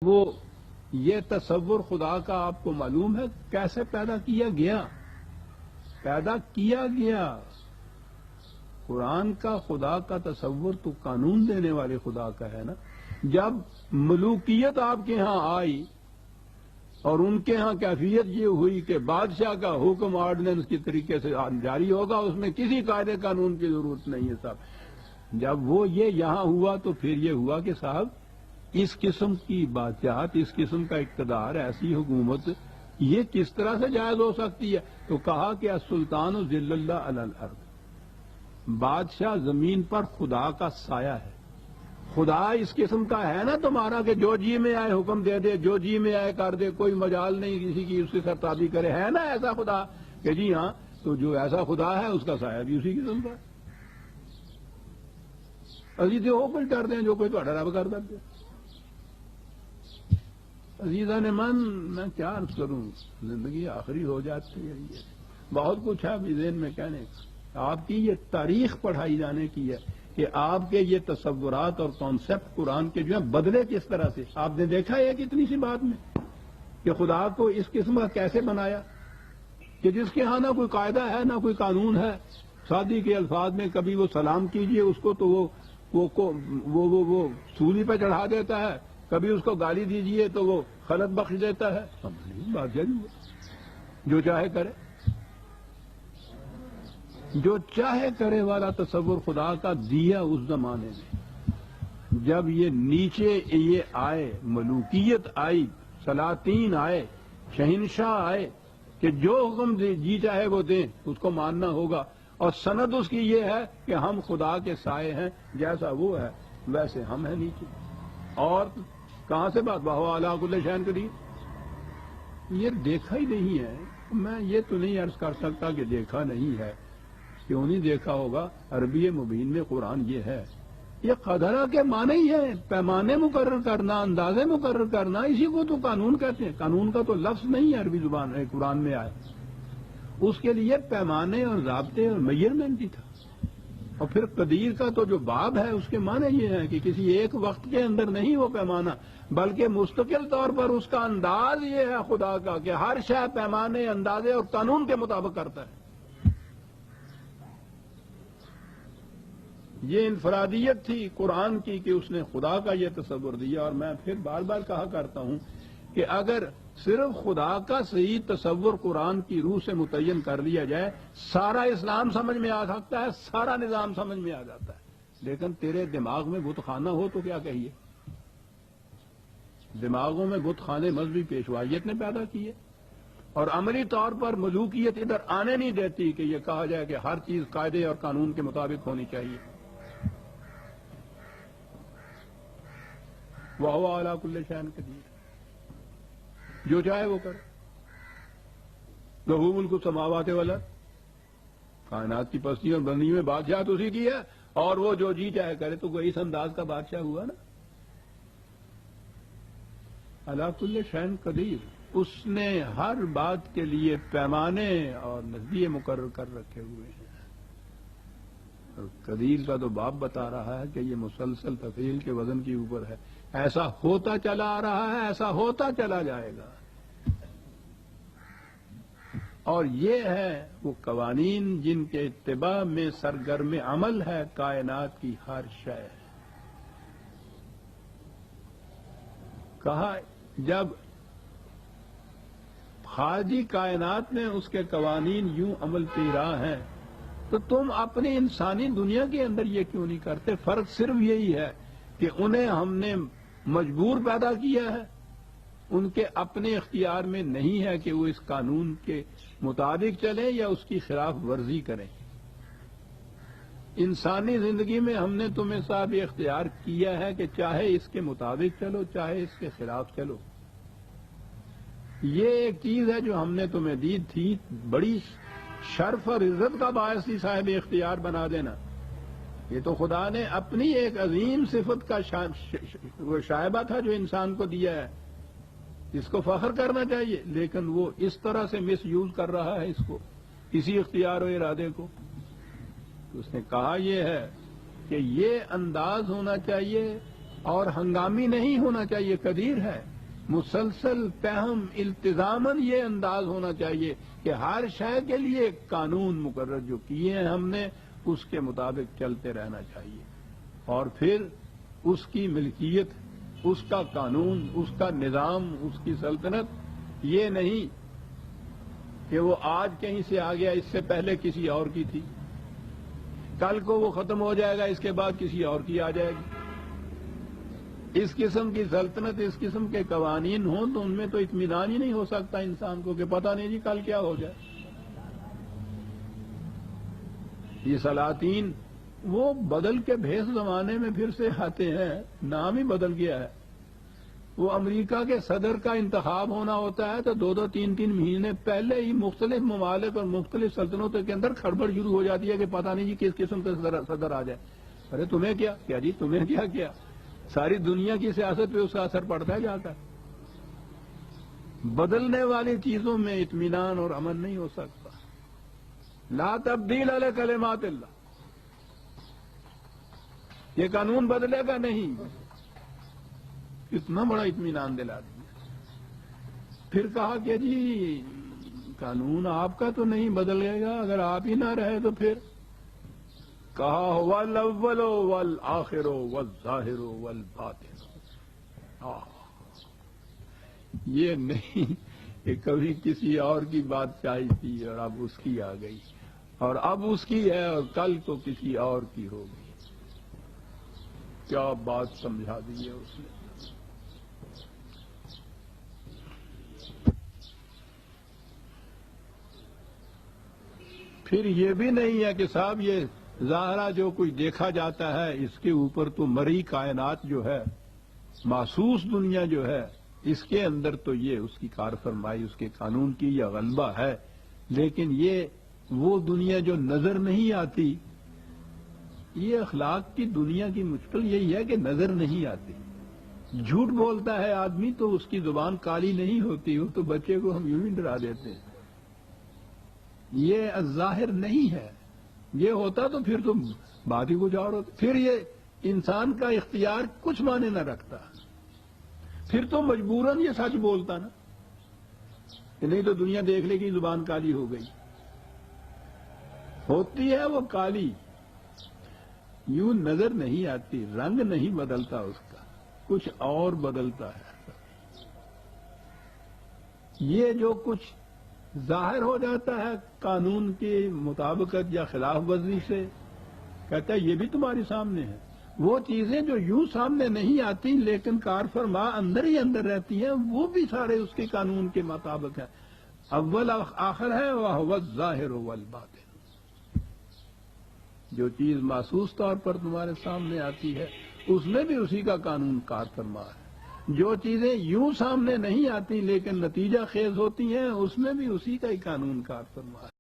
وہ یہ تصور خدا کا آپ کو معلوم ہے کیسے پیدا کیا گیا؟ پیدا کیا گیا قرآن کا خدا کا تصور تو قانون دینے والے خدا کا ہے نا۔ جب ملوکیت آپ کے ہاں آئی اور ان کے ہاں کیفیت یہ ہوئی کہ بادشاہ کا حکم آرڈیننس کی طریقے سے جاری ہوگا، اس میں کسی قاعدے قانون کی ضرورت نہیں ہے صاحب۔ جب وہ یہ یہاں ہوا تو پھر یہ ہوا کہ صاحب اس قسم کی بادشاہت، اس قسم کا اقتدار، ایسی حکومت یہ کس طرح سے جائز ہو سکتی ہے؟ تو کہا کہ السلطان ذل اللہ علی الارض، بادشاہ زمین پر خدا کا سایہ ہے۔ خدا اس قسم کا ہے نا تمہارا کہ جو جی میں آئے حکم دے دے، جو جی میں آئے کر دے، کوئی مجال نہیں کسی کی اس کی سرتابی کرے، ہے نا ایسا خدا؟ کہ جی ہاں، تو جو ایسا خدا ہے اس کا سایہ بھی اسی قسم کا ہے۔ ابھی تو وہ کچھ کر دیں جو کوئی تھوڑا رب کر دے۔ عزیزان من، میں کیا عرض کروں، زندگی آخری ہو جاتی ہے۔ بہت کچھ ہے ابھی ذہن میں کہنے کا۔ آپ کی یہ تاریخ پڑھائی جانے کی ہے کہ آپ کے یہ تصورات اور کانسیپٹ قرآن کے جو ہیں بدلے کس طرح سے۔ آپ نے دیکھا ہے کتنی سی بات میں کہ خدا کو اس قسم کا کیسے بنایا کہ جس کے ہاں نہ کوئی قاعدہ ہے نہ کوئی قانون ہے۔ شادی کے الفاظ میں کبھی وہ سلام کیجئے اس کو تو وہ سولی پہ چڑھا دیتا ہے، کبھی اس کو گالی دیجئے تو وہ خلط بخش دیتا ہے۔ بات جو چاہے کرے، جو چاہے کرے والا تصور خدا کا دیا اس زمانے میں۔ جب یہ نیچے یہ آئے، ملوکیت آئی، سلاطین آئے، شہنشاہ آئے کہ جو حکم جی چاہے وہ دیں، اس کو ماننا ہوگا، اور سند اس کی یہ ہے کہ ہم خدا کے سائے ہیں، جیسا وہ ہے ویسے ہم ہیں نیچے۔ اور کہاں سے بات بہو اعلیٰ کل شیء قدیر، یہ دیکھا ہی نہیں ہے۔ میں یہ تو نہیں عرض کر سکتا کہ دیکھا نہیں ہے، کیوں نہیں دیکھا ہوگا؟ عربی مبین میں قرآن یہ ہے، یہ قدرہ کے معنی ہی ہے، پیمانے مقرر کرنا، اندازے مقرر کرنا، اسی کو تو قانون کہتے ہیں۔ قانون کا تو لفظ نہیں ہے عربی زبان قرآن میں آئے، اس کے لیے پیمانے اور ضابطے اور میئرمنٹ ہی تھا۔ اور پھر قدیر کا تو جو باب ہے اس کے معنی یہ ہے کہ کسی ایک وقت کے اندر نہیں وہ پیمانہ، بلکہ مستقل طور پر اس کا انداز یہ ہے خدا کا کہ ہر شے پیمانے، اندازے اور قانون کے مطابق کرتا ہے۔ یہ انفرادیت تھی قرآن کی کہ اس نے خدا کا یہ تصور دیا۔ اور میں پھر بار بار کہا کرتا ہوں کہ اگر صرف خدا کا صحیح تصور قرآن کی روح سے متعین کر لیا جائے، سارا اسلام سمجھ میں آ سکتا ہے، سارا نظام سمجھ میں آ جاتا ہے۔ لیکن تیرے دماغ میں بت خانہ ہو تو کیا کہیے؟ دماغوں میں بت خانے مذہبی پیشوائیت نے پیدا کیے، اور عملی طور پر ملوکیت ادھر آنے نہیں دیتی کہ یہ کہا جائے کہ ہر چیز قاعدے اور قانون کے مطابق ہونی چاہیے۔ وَهُوَ عَلَىٰ كُلِّ شَيْءٍ قَدِيرٌ، جو چاہے وہ کرے۔ لَهُ مُلْكُ السَّمَاوَاتِ وَالْأَرْضِ، کائنات کی پستی اور بندی میں بادشاہ تو اسی کی ہے، اور وہ جو جی چاہے کرے۔ تو کوئی اس انداز کا بادشاہ ہوا نا۔ عَلَىٰ كُلِّ شَيْءٍ قَدِيرٌ، اس نے ہر بات کے لیے پیمانے اور نزدیے مقرر کر رکھے ہوئے ہیں۔ قدیر کا تو باب بتا رہا ہے کہ یہ مسلسل تفعیل کے وزن کے اوپر ہے، ایسا ہوتا چلا آ رہا ہے، ایسا ہوتا چلا جائے گا۔ اور یہ ہے وہ قوانین جن کے اتباع میں سرگرم عمل ہے کائنات کی ہر شے۔ کہا جب خارجی کائنات میں اس کے قوانین یوں عمل پیرا ہیں تو تم اپنی انسانی دنیا کے اندر یہ کیوں نہیں کرتے؟ فرق صرف یہی ہے کہ انہیں ہم نے مجبور پیدا کیا ہے، ان کے اپنے اختیار میں نہیں ہے کہ وہ اس قانون کے مطابق چلیں یا اس کی خلاف ورزی کریں۔ انسانی زندگی میں ہم نے تمہیں صاحب یہ اختیار کیا ہے کہ چاہے اس کے مطابق چلو، چاہے اس کے خلاف چلو۔ یہ ایک چیز ہے جو ہم نے تمہیں دی تھی، بڑی شرف اور عزت کا باعث تھی صاحب اختیار بنا دینا۔ یہ تو خدا نے اپنی ایک عظیم صفت کا وہ شائبہ تھا جو انسان کو دیا ہے، اس کو فخر کرنا چاہیے، لیکن وہ اس طرح سے مس یوز کر رہا ہے اس کو، اسی اختیار و ارادے کو۔ تو اس نے کہا یہ ہے کہ یہ انداز ہونا چاہیے اور ہنگامی نہیں ہونا چاہیے۔ قدیر ہے، مسلسل فہم التزاماً یہ انداز ہونا چاہیے کہ ہر شے کے لیے ایک قانون مقرر جو کیے ہیں ہم نے اس کے مطابق چلتے رہنا چاہیے، اور پھر اس کی ملکیت، اس کا قانون، اس کا نظام، اس کی سلطنت یہ نہیں کہ وہ آج کہیں سے آ گیا، اس سے پہلے کسی اور کی تھی، کل کو وہ ختم ہو جائے گا، اس کے بعد کسی اور کی آ جائے گی۔ اس قسم کی سلطنت، اس قسم کے قوانین ہوں تو ان میں تو اطمینان ہی نہیں ہو سکتا انسان کو کہ پتہ نہیں جی کل کیا ہو جائے۔ یہ سلاطین وہ بدل کے بھیس زمانے میں پھر سے آتے ہیں، نام ہی بدل گیا ہے۔ وہ امریکہ کے صدر کا انتخاب ہونا ہوتا ہے تو 2-2 3-3 مہینے پہلے ہی مختلف ممالک اور مختلف سلطنتوں کے اندر کھڑبڑ شروع ہو جاتی ہے کہ پتہ نہیں جی کس قسم کا صدر آ جائے۔ ارے تمہیں کیا جی تمہیں کیا ساری دنیا کی سیاست پہ اس کا اثر پڑتا ہے جا کر۔ بدلنے والی چیزوں میں اطمینان اور امن نہیں ہو سکتا۔ لا تبدیل علی کلمات اللہ، یہ قانون بدلے گا نہیں، کتنا بڑا اطمینان دلا دیا۔ پھر کہا کہ جی قانون آپ کا تو نہیں بدلے گا، اگر آپ ہی نہ رہے تو پھر کہا والاول والآخر والظاہر والباطن۔ یہ نہیں کہ کبھی کسی اور کی بادشاہی تھی اور اب اس کی آ گئی، اور اب اس کی ہے اور کل کو کسی اور کی ہوگی۔ کیا بات سمجھا دی ہے اس نے۔ پھر یہ بھی نہیں ہے کہ صاحب یہ ظاہرہ جو کچھ دیکھا جاتا ہے اس کے اوپر تو مری کائنات جو ہے، محسوس دنیا جو ہے، اس کے اندر تو یہ اس کی کار فرمائی، اس کے قانون کی یہ غلبہ ہے، لیکن یہ وہ دنیا جو نظر نہیں آتی، یہ اخلاق کی دنیا کی مشکل یہی ہے کہ نظر نہیں آتی۔ جھوٹ بولتا ہے آدمی تو اس کی زبان کالی نہیں ہوتی، وہ تو بچے کو ہم یوں ہی ڈرا دیتے ہیں۔ یہ ظاہر نہیں ہے، یہ ہوتا تو پھر تو بات ہی کچھ اور ہوتی۔ پھر یہ انسان کا اختیار کچھ معنی نہ رکھتا، پھر تو مجبوراً یہ سچ بولتا نا، کہ نہیں تو دنیا دیکھ لے گی زبان کالی ہو گئی، ہوتی ہے وہ کالی، یوں نظر نہیں آتی، رنگ نہیں بدلتا اس کا، کچھ اور بدلتا ہے۔ یہ جو کچھ ظاہر ہو جاتا ہے قانون کی مطابقت یا خلاف ورزی سے، کہتا ہے یہ بھی تمہارے سامنے ہے۔ وہ چیزیں جو یوں سامنے نہیں آتی لیکن کار فرما اندر ہی اندر رہتی ہیں، وہ بھی سارے اس کے قانون کے مطابق ہیں۔ اول آخر ہے وَهُوَ الظَّاهِرُ وَالْبَاطِنُ۔ جو چیز محسوس طور پر تمہارے سامنے آتی ہے اس میں بھی اسی کا قانون کار فرما ہے، جو چیزیں یوں سامنے نہیں آتی لیکن نتیجہ خیز ہوتی ہیں اس میں بھی اسی کا ہی قانون کار فرما ہے۔